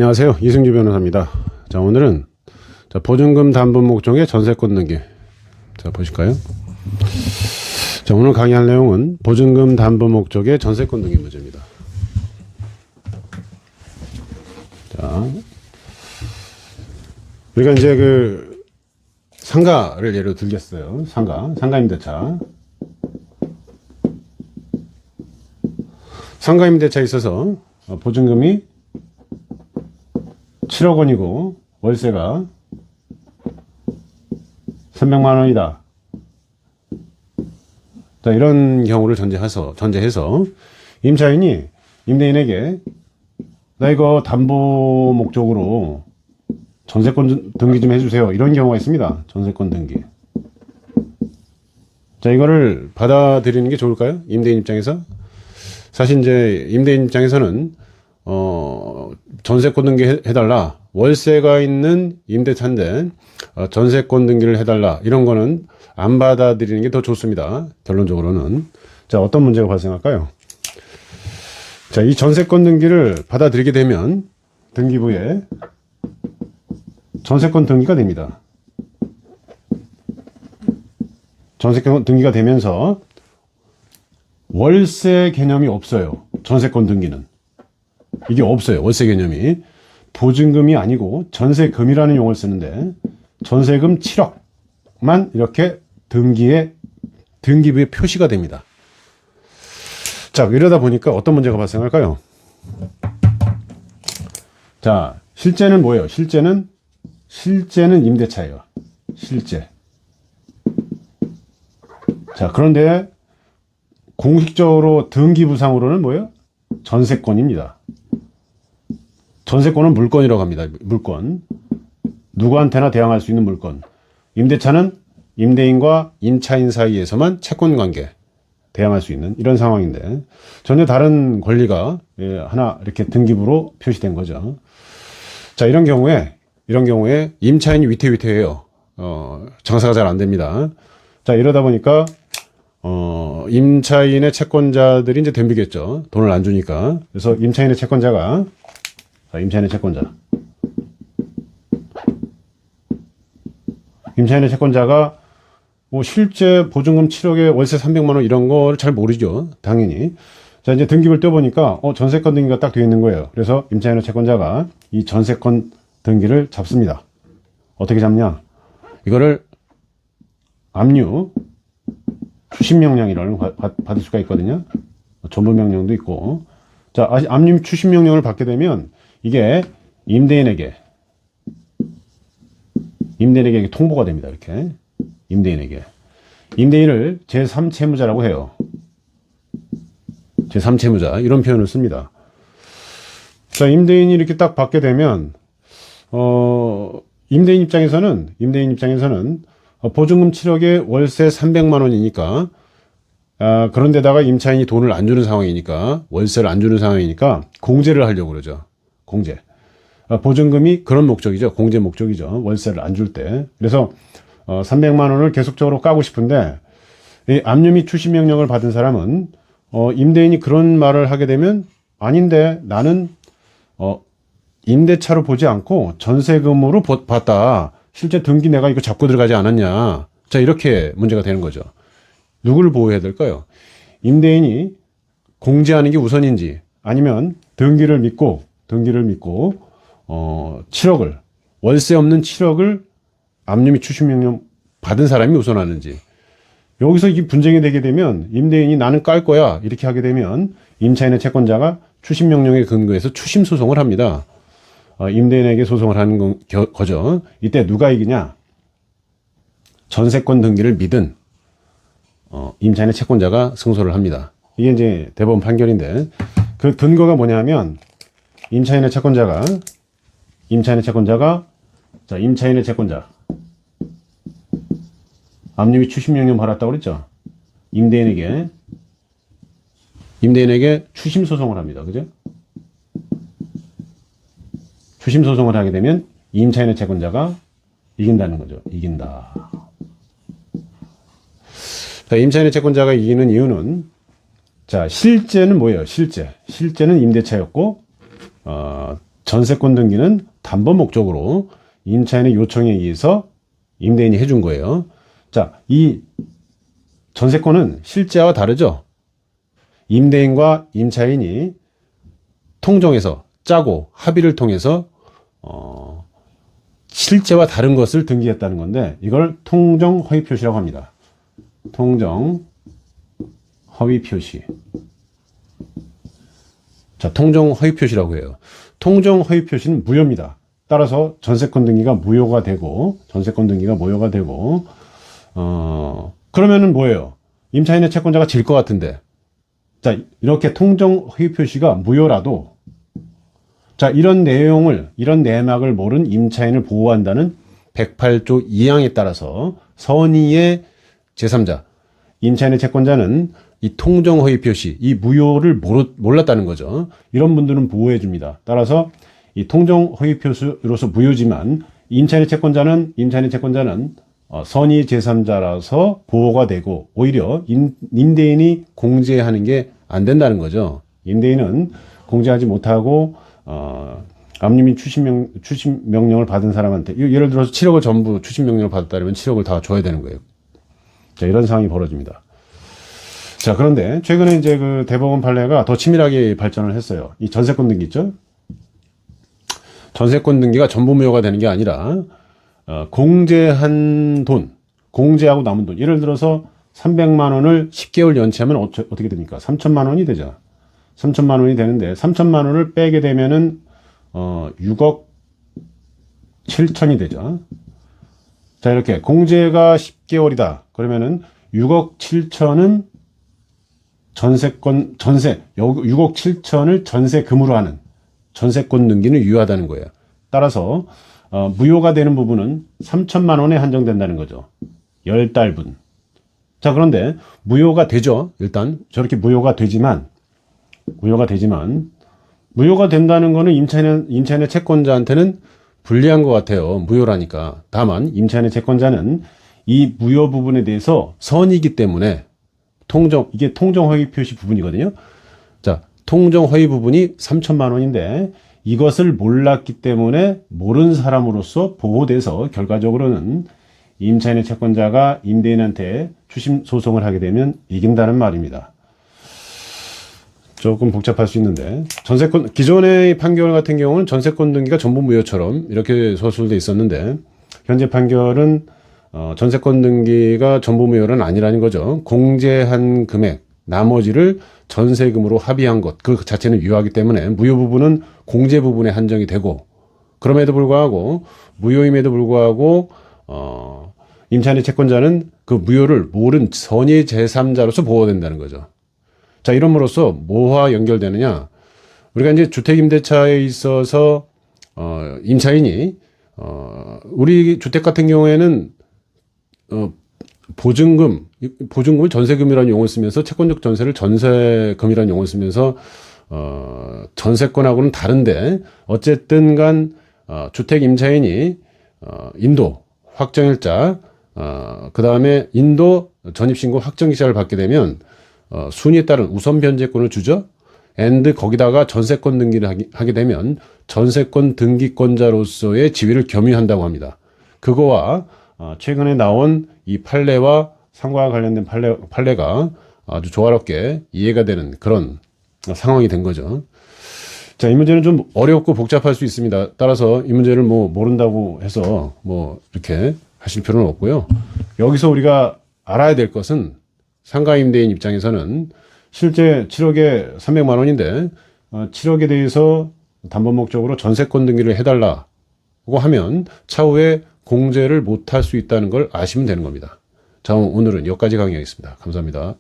안녕하세요. 이승주 변호사입니다. 자, 오늘은 보증금 담보 목적의 전세권 등기. 자, 보실까요? 자, 오늘 강의할 내용은 보증금 담보 목적의 전세권 등기 문제입니다. 자, 우리가 이제 상가를 예로 들겠어요. 상가임대차. 상가임대차에 있어서 보증금이 7억 원이고 월세가 300만 원이다. 자, 이런 경우를 전제해서 임차인이 임대인에게 나 이거 담보 목적으로 전세권 등기 좀 해주세요. 이런 경우가 있습니다. 전세권 등기. 자, 이거를 받아들이는 게 좋을까요? 임대인 입장에서? 사실 이제 임대인 입장에서는 전세권 등기 해달라. 월세가 있는 임대차인데 전세권 등기를 해달라. 이런 거는 안 받아들이는 게 더 좋습니다. 결론적으로는. 자, 어떤 문제가 발생할까요? 자, 이 전세권 등기를 받아들이게 되면 등기부에 전세권 등기가 됩니다. 전세권 등기가 되면서 월세 개념이 없어요. 전세권 등기는. 이게 없어요. 월세 개념이. 보증금이 아니고 전세금이라는 용어를 쓰는데 전세금 7억만 이렇게 등기부에 표시가 됩니다. 자, 이러다 보니까 어떤 문제가 발생할까요? 자, 실제는 뭐예요? 실제는 임대차예요. 실제. 자, 그런데 공식적으로 등기부상으로는 뭐예요? 전세권입니다. 전세권은 물건이라고 합니다. 물건. 누구한테나 대항할 수 있는 물건. 임대차는 임대인과 임차인 사이에서만 채권관계 대항할 수 있는 이런 상황인데 전혀 다른 권리가 하나 이렇게 등기부로 표시된 거죠. 자, 이런 경우에 임차인이 위태위태해요. 장사가 잘 안 됩니다. 자, 이러다 보니까 임차인의 채권자들이 이제 덤비겠죠. 돈을 안 주니까. 그래서 임차인의 채권자가 뭐 실제 보증금 7억에 월세 300만 원 이런 걸 잘 모르죠. 당연히. 자, 이제 등기부를 떼보니까 전세권 등기가 딱 되어 있는 거예요. 그래서 임차인의 채권자가 이 전세권 등기를 잡습니다. 어떻게 잡냐? 이거를 압류 추심명령이라는 걸 받을 수가 있거든요. 전부명령도 있고. 자, 압류 추심명령을 받게 되면 이게 임대인에게 통보가 됩니다. 이렇게. 임대인을 제3채무자라고 해요. 제3채무자. 이런 표현을 씁니다. 자, 임대인이 이렇게 딱 받게 되면, 임대인 입장에서는 보증금 7억에 월세 300만 원이니까, 그런데다가 임차인이 돈을 안 주는 상황이니까, 월세를 안 주는 상황이니까, 공제를 하려고 그러죠. 공제. 보증금이 그런 목적이죠. 공제 목적이죠. 월세를 안 줄 때. 그래서 300만 원을 계속적으로 까고 싶은데 이 압류 및 추심 명령을 받은 사람은 임대인이 그런 말을 하게 되면 아닌데 나는 임대차로 보지 않고 전세금으로 봤다. 실제 등기 내가 이거 잡고 들어가지 않았냐. 자, 이렇게 문제가 되는 거죠. 누구를 보호해야 될까요? 임대인이 공제하는 게 우선인지 아니면 등기를 믿고 7억을 월세 없는 7억을 압류 및 추심 명령 받은 사람이 우선하는지. 여기서 이 분쟁이 되게 되면 임대인이 나는 깔 거야 이렇게 하게 되면 임차인의 채권자가 추심 명령에 근거해서 추심 소송을 합니다. 임대인에게 소송을 하는 거죠. 이때 누가 이기냐? 전세권 등기를 믿은 임차인의 채권자가 승소를 합니다. 이게 이제 대법원 판결인데 그 근거가 뭐냐면 임차인의 채권자 압류 및 추심 명령 받았다고 그랬죠. 임대인에게 추심 소송을 합니다. 그죠? 추심 소송을 하게 되면 임차인의 채권자가 이긴다는 거죠. 이긴다. 자, 임차인의 채권자가 이기는 이유는 자, 실제는 뭐예요? 실제는 임대차였고 전세권 등기는 담보 목적으로 임차인의 요청에 의해서 임대인이 해준 거예요. 자, 이 전세권은 실제와 다르죠? 임대인과 임차인이 통정해서 짜고 합의를 통해서 실제와 다른 것을 등기했다는 건데 이걸 통정 허위 표시라고 합니다. 통정 허위 표시. 자, 통정 허위 표시라고 해요. 통정 허위 표시는 무효입니다. 따라서 전세권 등기가 무효가 되고 그러면은 뭐예요? 임차인의 채권자가 질 것 같은데. 자, 이렇게 통정 허위 표시가 무효라도 자, 이런 내막을 모른 임차인을 보호한다는 108조 2항에 따라서 선의의 제3자, 임차인의 채권자는 이 통정 허위 표시, 이 무효를 몰랐다는 거죠. 이런 분들은 보호해 줍니다. 따라서 이 통정 허위 표시로서 무효지만 임차인의 채권자는 선의 제3자라서 보호가 되고 오히려 임대인이 공제하는 게 안 된다는 거죠. 임대인은 공제하지 못하고 압류민 추심 명령을 받은 사람한테 예를 들어서 7억을 전부 추심 명령을 받았다면 7억을 다 줘야 되는 거예요. 자, 이런 상황이 벌어집니다. 자, 그런데 최근에 이제 그 대법원 판례가 더 치밀하게 발전을 했어요. 이 전세권 등기 있죠? 전세권 등기가 전부 무효가 되는 게 아니라 공제한 돈, 공제하고 남은 돈. 예를 들어서 300만 원을 10개월 연체하면 어떻게 됩니까? 3천만 원이 되죠. 3천만 원이 되는데 3천만 원을 빼게 되면은 6억 7천이 되죠. 자, 이렇게 공제가 10개월이다. 그러면은 6억 7천은 6억 7천을 전세금으로 하는 전세권 등기는 유효하다는 거예요. 따라서 무효가 되는 부분은 3천만 원에 한정된다는 거죠. 10달분. 자, 그런데 무효가 되죠. 일단 저렇게 무효가 되지만 무효가 된다는 거는 임차인의 채권자한테는 불리한 것 같아요. 무효라니까. 다만 임차인의 채권자는 이 무효 부분에 대해서 선이기 때문에 이게 통정 허위 표시 부분이거든요. 자, 통정 허위 부분이 3천만 원인데 이것을 몰랐기 때문에 모른 사람으로서 보호돼서 결과적으로는 임차인의 채권자가 임대인한테 추심 소송을 하게 되면 이긴다는 말입니다. 조금 복잡할 수 있는데 기존의 판결 같은 경우는 전세권 등기가 전부 무효처럼 이렇게 서술돼 있었는데 현재 판결은 전세권 등기가 전부 무효는 아니라는 거죠. 공제한 금액 나머지를 전세금으로 합의한 것 그 자체는 유효하기 때문에 무효 부분은 공제 부분에 한정이 되고 그럼에도 불구하고 무효임에도 불구하고 임차인의 채권자는 그 무효를 모른 선의 제3자로서 보호된다는 거죠. 자, 이럼으로써 뭐와 연결되느냐? 우리가 이제 주택임대차에 있어서 임차인이 우리 주택 같은 경우에는 보증금을 전세금이라는 용어를 쓰면서 채권적 전세를 전세금이라는 용어를 쓰면서 전세권하고는 다른데 어쨌든 간 주택 임차인이 인도 확정일자 그 다음에 인도 전입신고 확정기자를 받게 되면 순위에 따른 우선 변제권을 주죠. 거기다가 전세권 등기를 하게 되면 전세권 등기권자로서의 지위를 겸유한다고 합니다. 그거와 최근에 나온 이 판례와 상과 관련된 판례가 아주 조화롭게 이해가 되는 그런 상황이 된 거죠. 자, 이 문제는 좀 어렵고 복잡할 수 있습니다. 따라서 이 문제를 모른다고 해서 이렇게 하실 필요는 없고요. 여기서 우리가 알아야 될 것은 상가임대인 입장에서는 실제 7억에 300만 원인데 7억에 대해서 담보 목적으로 전세권 등기를 해달라고 하면 차후에 공제를 못할 수 있다는 걸 아시면 되는 겁니다. 자, 오늘은 여기까지 강의하겠습니다. 감사합니다.